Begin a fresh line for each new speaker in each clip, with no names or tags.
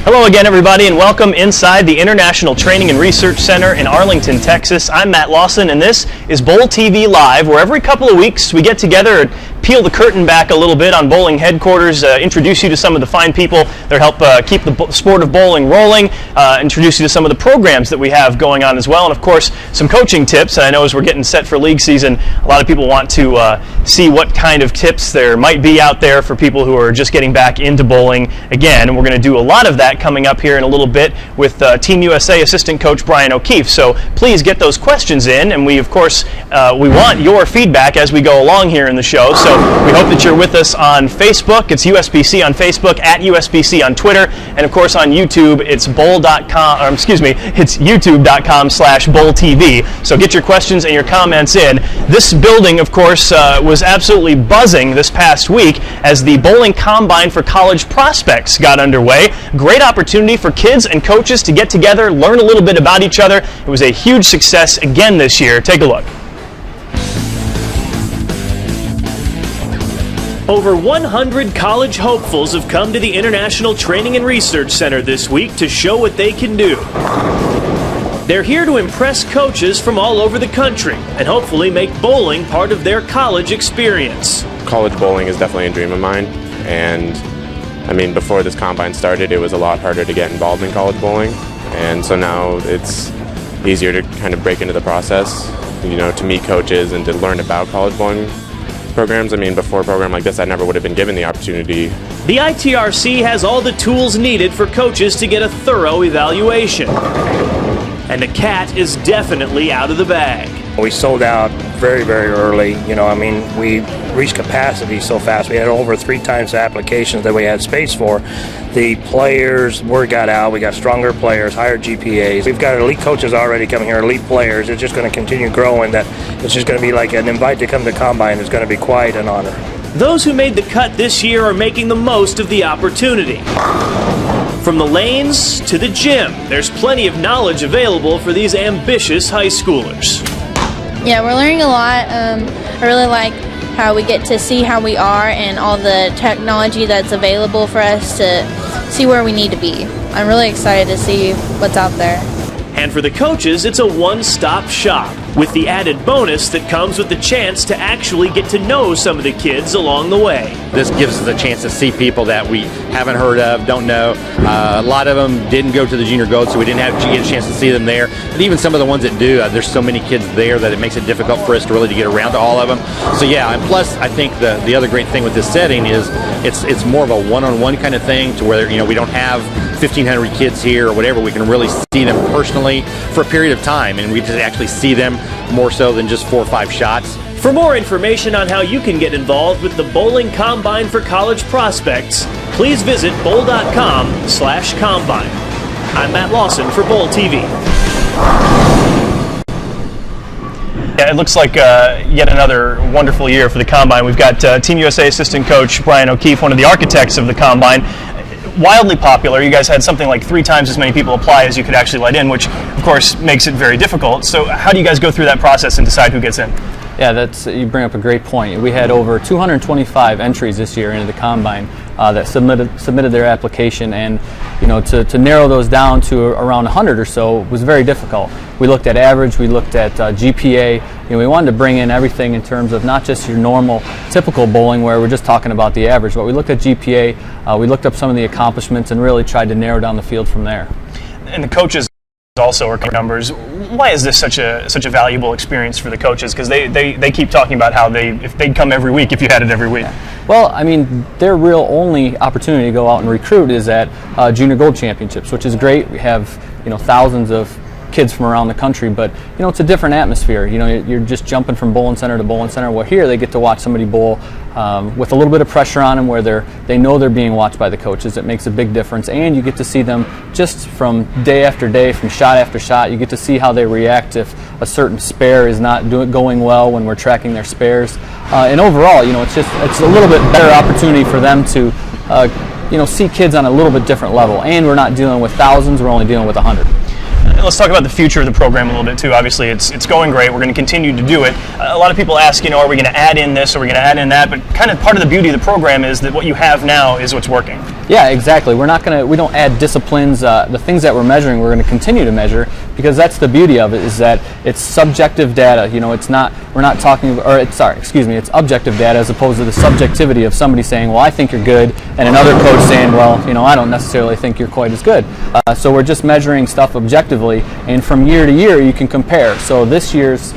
Hello again, everybody, and welcome inside the International Training and Research Center in Arlington, Texas. I'm Matt Lawson, and this is BowlTV Live, where every couple of weeks we get together and peel the curtain back a little bit on bowling headquarters, introduce you to some of the fine people that help keep the sport of bowling rolling, introduce you to some of the programs that we have going on as well, and of course some coaching tips. And I know as we're getting set for league season, a lot of people want to see what kind of tips there might be out there for people who are just getting back into bowling again, and we're going to do a lot of that coming up here in a little bit with Team USA assistant coach Brian O'Keefe. So please get those questions in, and we of course we want your feedback as we go along here in the show. So we hope that you're with us on Facebook. It's USBC on Facebook, at USBC on Twitter, and of course on YouTube it's it's youtube.com/BowlTV. So get your questions and your comments in. This building, of course, was absolutely buzzing this past week as the Bowling Combine for College Prospects got underway. Great opportunity for kids and coaches to get together, learn a little bit about each other. It was a huge success again this year. Take a look. Over 100 college hopefuls have come to the International Training and Research Center this week to show what they can do. They're here to impress coaches from all over the country and hopefully make bowling part of their college experience.
College bowling is definitely a dream of mine, and I mean, before this combine started, it was a lot harder to get involved in college bowling, and so now it's easier to kind of break into the process, you know, to meet coaches and to learn about college bowling programs. I mean, before a program like this, I never would have been given the opportunity.
The ITRC has all the tools needed for coaches to get a thorough evaluation. And the cat is definitely out of the bag.
We sold out very, very early. You know, I mean, we reached capacity so fast. We had over 3 times the applications that we had space for. The players, word got out. We got stronger players, higher GPAs. We've got elite coaches already coming here, elite players. It's just going to continue growing. That it's just going to be like an invite to come to Combine is going to be quite an honor.
Those who made the cut this year are making the most of the opportunity. From the lanes to the gym, there's plenty of knowledge available for these ambitious high schoolers.
Yeah, we're learning a lot. I really like how we get to see how we are and all the technology that's available for us to see where we need to be. I'm really excited to see what's out there.
And for the coaches, it's a one-stop shop, with the added bonus that comes with the chance to actually get to know some of the kids along the way.
This gives us a chance to see people that we haven't heard of, don't know. A lot of them didn't go to the Junior Gold, so we didn't get a chance to see them there. But even some of the ones that do, there's so many kids there that it makes it difficult for us to really get around to all of them. So yeah, and plus I think the other great thing with this setting is it's more of a one-on-one kind of thing, to where, you know, we don't have 1,500 kids here or whatever. We can really see them personally for a period of time, and we just actually see them more so than just 4 or 5 shots.
For more information on how you can get involved with the Bowling Combine for College Prospects, please visit bowl.com/combine. I'm Matt Lawson for BowlTV. Yeah, it looks like yet another wonderful year for the Combine. We've got Team USA assistant coach Brian O'Keefe, one of the architects of the Combine. Wildly popular. You guys had something like 3 times as many people apply as you could actually let in, which of course makes it very difficult. So how do you guys go through that process and decide who gets in?
Yeah, you bring up a great point. We had over 225 entries this year into the Combine that submitted their application, and you know, to narrow those down to around 100 or so was very difficult. We looked at average, we looked at GPA, and we wanted to bring in everything in terms of not just your normal, typical bowling where we're just talking about the average, but we looked at GPA, we looked up some of the accomplishments and really tried to narrow down the field from there.
And the coaches also are numbers. Why is this such a valuable experience for the coaches? Because they keep talking about how if they'd come every week if you had it every week.
Well, I mean, their real only opportunity to go out and recruit is at Junior Gold Championships, which is great. We have, you know, thousands of kids from around the country, but you know, it's a different atmosphere. You know, you're just jumping from bowling center to bowling center. Well, here they get to watch somebody bowl with a little bit of pressure on them, where they know they're being watched by the coaches. It makes a big difference, and you get to see them just from day after day, from shot after shot. You get to see how they react if a certain spare is not going well when we're tracking their spares. And overall, you know, it's a little bit better opportunity for them to you know, see kids on a little bit different level. And we're not dealing with thousands; we're only dealing with 100.
Let's talk about the future of the program a little bit too. Obviously, it's going great. We're going to continue to do it. A lot of people ask, you know, are we going to add in this, or are we going to add in that? But kind of part of the beauty of the program is that what you have now is what's working.
Yeah, exactly. We don't add disciplines. The things that we're measuring, we're going to continue to measure, because that's the beauty of it, is that it's subjective data. It's not, it's objective data as opposed to the subjectivity of somebody saying, well, I think you're good, and another coach saying, well, I don't necessarily think you're quite as good. So we're just measuring stuff objectively, and from year to year you can compare. So this year's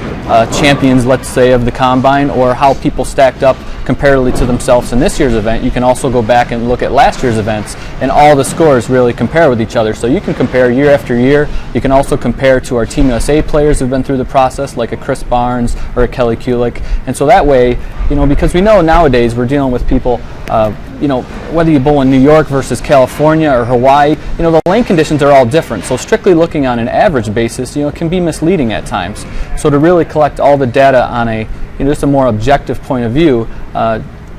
champions, let's say, of the combine, or how people stacked up comparatively to themselves in this year's event, you can also go back and look at last year's events, and all the scores really compare with each other. So you can compare year after year. You can also compare to our Team USA players who've been through the process, like a Chris Barnes or a Kelly Kulik. And so that way, because we know nowadays we're dealing with people, whether you bowl in New York versus California or Hawaii, the lane conditions are all different. So strictly looking on an average basis, it can be misleading at times. So to really collect all the data on a just a more objective point of view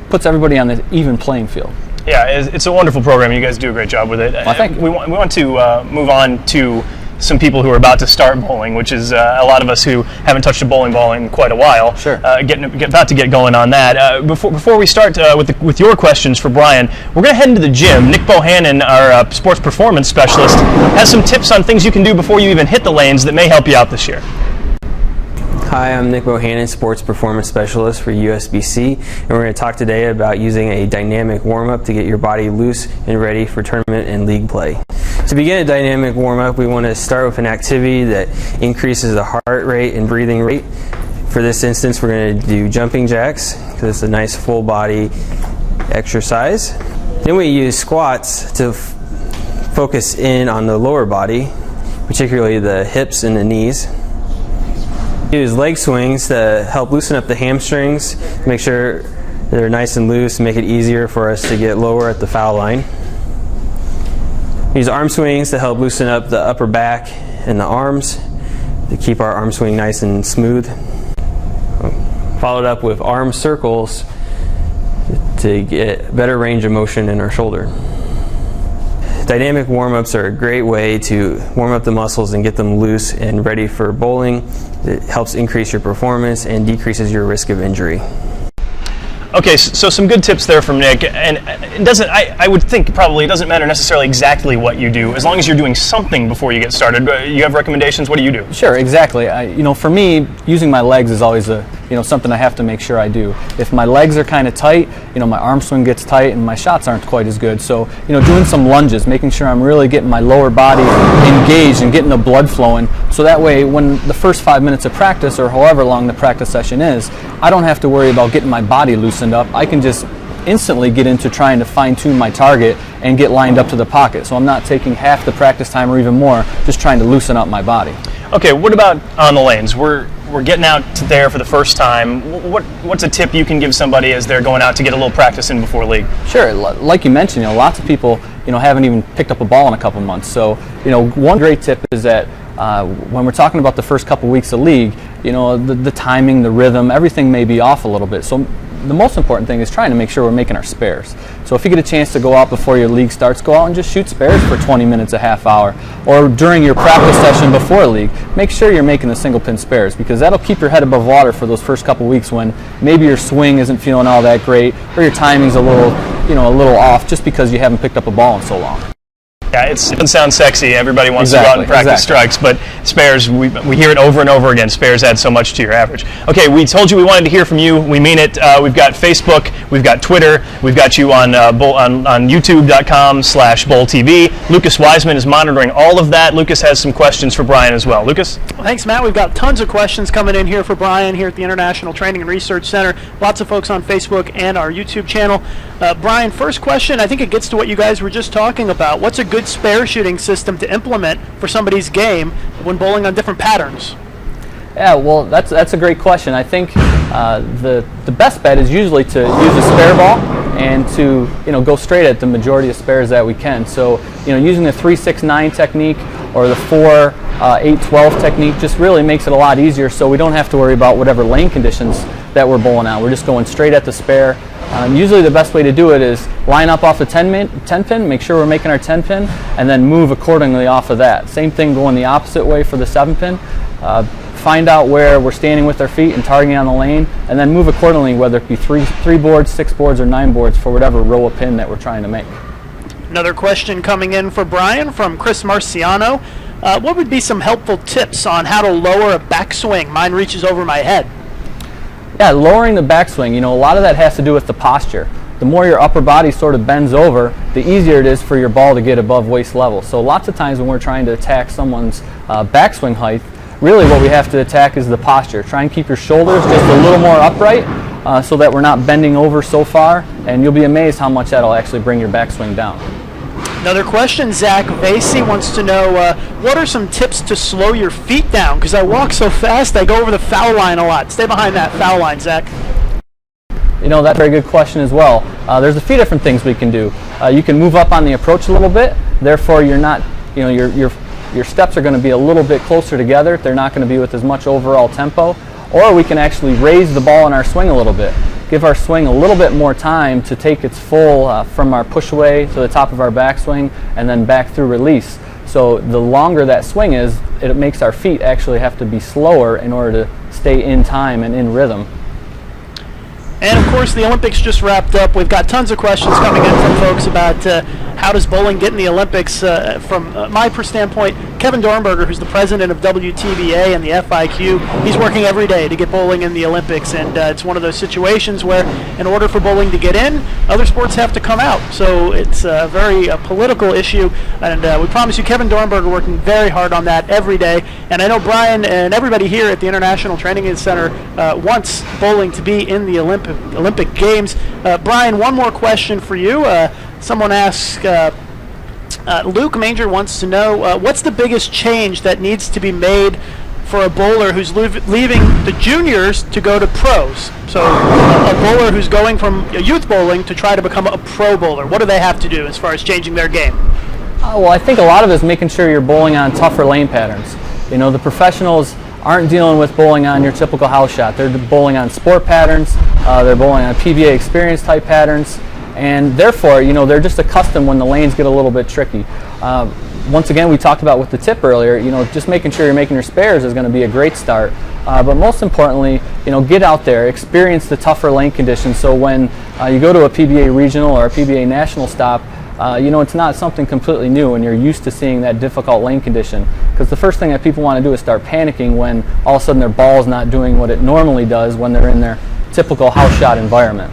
puts everybody on the even playing field.
Yeah, it's a wonderful program. You guys do a great job with it.
Well, thank you.
We want to move on to some people who are about to start bowling, which is a lot of us who haven't touched a bowling ball in quite a while.
Sure.
About to get going on that. Before we start with your questions for Brian, we're going to head into the gym. Nick Bohannon, our sports performance specialist, has some tips on things you can do before you even hit the lanes that may help you out this year.
Hi, I'm Nick Bohannon, Sports Performance Specialist for USBC, and we're going to talk today about using a dynamic warm-up to get your body loose and ready for tournament and league play. To begin a dynamic warm-up, we want to start with an activity that increases the heart rate and breathing rate. For this instance, we're going to do jumping jacks, because it's a nice full body exercise. Then we use squats to focus in on the lower body, particularly the hips and the knees. Use leg swings to help loosen up the hamstrings, make sure they're nice and loose, and make it easier for us to get lower at the foul line. Use arm swings to help loosen up the upper back and the arms, to keep our arm swing nice and smooth. Followed up with arm circles to get better range of motion in our shoulder. Dynamic warm-ups are a great way to warm up the muscles and get them loose and ready for bowling. It helps increase your performance and decreases your risk of injury.
Okay, so some good tips there from Nick, and I would think probably it doesn't matter necessarily exactly what you do, as long as you're doing something before you get started. You have recommendations? What do you do?
Sure, exactly. For me, using my legs is always something I have to make sure I do. If my legs are kind of tight, my arm swing gets tight and my shots aren't quite as good. So, doing some lunges, making sure I'm really getting my lower body engaged and getting the blood flowing. So that way, when the first 5 minutes of practice, or however long the practice session is, I don't have to worry about getting my body loosened up. I can just instantly get into trying to fine-tune my target and get lined up to the pocket. So I'm not taking half the practice time or even more, just trying to loosen up my body.
Okay, what about on the lanes? We're getting out to there for the first time. What's a tip you can give somebody as they're going out to get a little practice in before league?
Sure, like you mentioned, lots of people haven't even picked up a ball in a couple months. So one great tip is that when we're talking about the first couple weeks of league, the timing, the rhythm, everything may be off a little bit. So the most important thing is trying to make sure we're making our spares. So if you get a chance to go out before your league starts, go out and just shoot spares for 20 minutes, a half hour. Or during your practice session before league, make sure you're making the single pin spares, because that'll keep your head above water for those first couple weeks when maybe your swing isn't feeling all that great, or your timing's a little off just because you haven't picked up a ball in so long.
Yeah, it doesn't sound sexy. Everybody wants to go out and practice strikes, but spares, we hear it over and over again. Spares add so much to your average. Okay, we told you we wanted to hear from you. We mean it. We've got Facebook, we've got Twitter, we've got you on youtube.com/BowlTV. Lucas Wiseman is monitoring all of that. Lucas has some questions for Brian as well. Lucas?
Well, thanks, Matt. We've got tons of questions coming in here for Brian here at the International Training and Research Center. Lots of folks on Facebook and our YouTube channel. Brian, first question, I think it gets to what you guys were just talking about. What's a good spare shooting system to implement for somebody's game when bowling on different patterns?
Yeah, well, that's a great question. I think the best bet is usually to use a spare ball and to go straight at the majority of spares that we can. So using the 3-6-9 technique or the 4-8-12 technique just really makes it a lot easier. So we don't have to worry about whatever lane conditions that we're bowling out. We're just going straight at the spare. Usually the best way to do it is line up off the 10 pin, make sure we're making our 10 pin, and then move accordingly off of that. Same thing going the opposite way for the 7 pin. Find out where we're standing with our feet and targeting on the lane, and then move accordingly, whether it be 3 boards, 6 boards, or 9 boards for whatever row of pin that we're trying to make.
Another question coming in for Brian from Chris Marciano. What would be some helpful tips on how to lower a backswing? Mine reaches over my head.
Yeah, lowering the backswing, a lot of that has to do with the posture. The more your upper body sort of bends over, the easier it is for your ball to get above waist level. So lots of times when we're trying to attack someone's backswing height, really what we have to attack is the posture. Try and keep your shoulders just a little more upright so that we're not bending over so far, and you'll be amazed how much that'll actually bring your backswing down.
Another question, Zach Vasey wants to know, what are some tips to slow your feet down? Because I walk so fast, I go over the foul line a lot. Stay behind that foul line, Zach.
That's a very good question as well. There's a few different things we can do. You can move up on the approach a little bit. Therefore, you're not, your steps are going to be a little bit closer together. They're not going to be with as much overall tempo. Or we can actually raise the ball in our swing a little bit. Give our swing a little bit more time to take its full from our push away to the top of our backswing and then back through release. So the longer that swing is, it makes our feet actually have to be slower in order to stay in time and in rhythm.
And of course, the Olympics just wrapped up. We've got tons of questions coming in from folks about how does bowling get in the Olympics. From my standpoint, Kevin Dornberger, who's the president of WTBA and the FIQ, he's working every day to get bowling in the Olympics. And it's one of those situations where, in order for bowling to get in, other sports have to come out. So it's a very political issue. And we promise you, Kevin Dornberger working very hard on that every day. And I know Brian and everybody here at the International Training Center wants bowling to be in the Olympic Games. Brian, one more question for you. Someone asks, Luke Manger wants to know, what's the biggest change that needs to be made for a bowler who's leaving the juniors to go to pros? So a bowler who's going from youth bowling to try to become a pro bowler, what do they have to do as far as changing their game?
Well, I think a lot of it is making sure you're bowling on tougher lane patterns. The professionals aren't dealing with bowling on your typical house shot. They're bowling on sport patterns, they're bowling on PBA experience type patterns, and therefore, they're just accustomed when the lanes get a little bit tricky. Once again, we talked about with the tip earlier, just making sure you're making your spares is going to be a great start. But most importantly, get out there, experience the tougher lane conditions, so when you go to a PBA regional or a PBA national stop, it's not something completely new and you're used to seeing that difficult lane condition. Because the first thing that people want to do is start panicking when all of a sudden their ball's not doing what it normally does when they're in their typical house shot environment.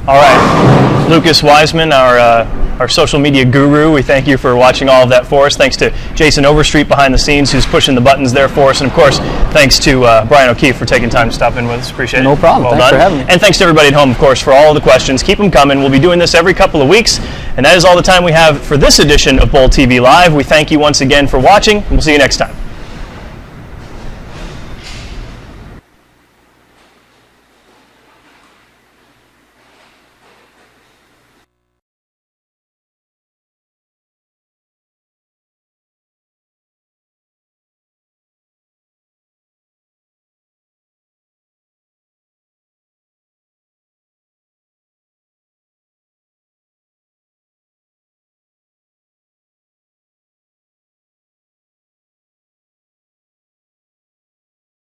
All right, Lucas Wiseman, our social media guru, we thank you for watching all of that for us. Thanks to Jason Overstreet behind the scenes who's pushing the buttons there for us. And of course, thanks to Brian O'Keefe for taking time to stop in with us. Appreciate it.
No problem.
Well
Thanks
done.
for having me.
And thanks to everybody at home, of course, for all of the questions. Keep them coming. We'll be doing this every couple of weeks. And that is all the time we have for this edition of BowlTV Live. We thank you once again for watching, and we'll see you next time.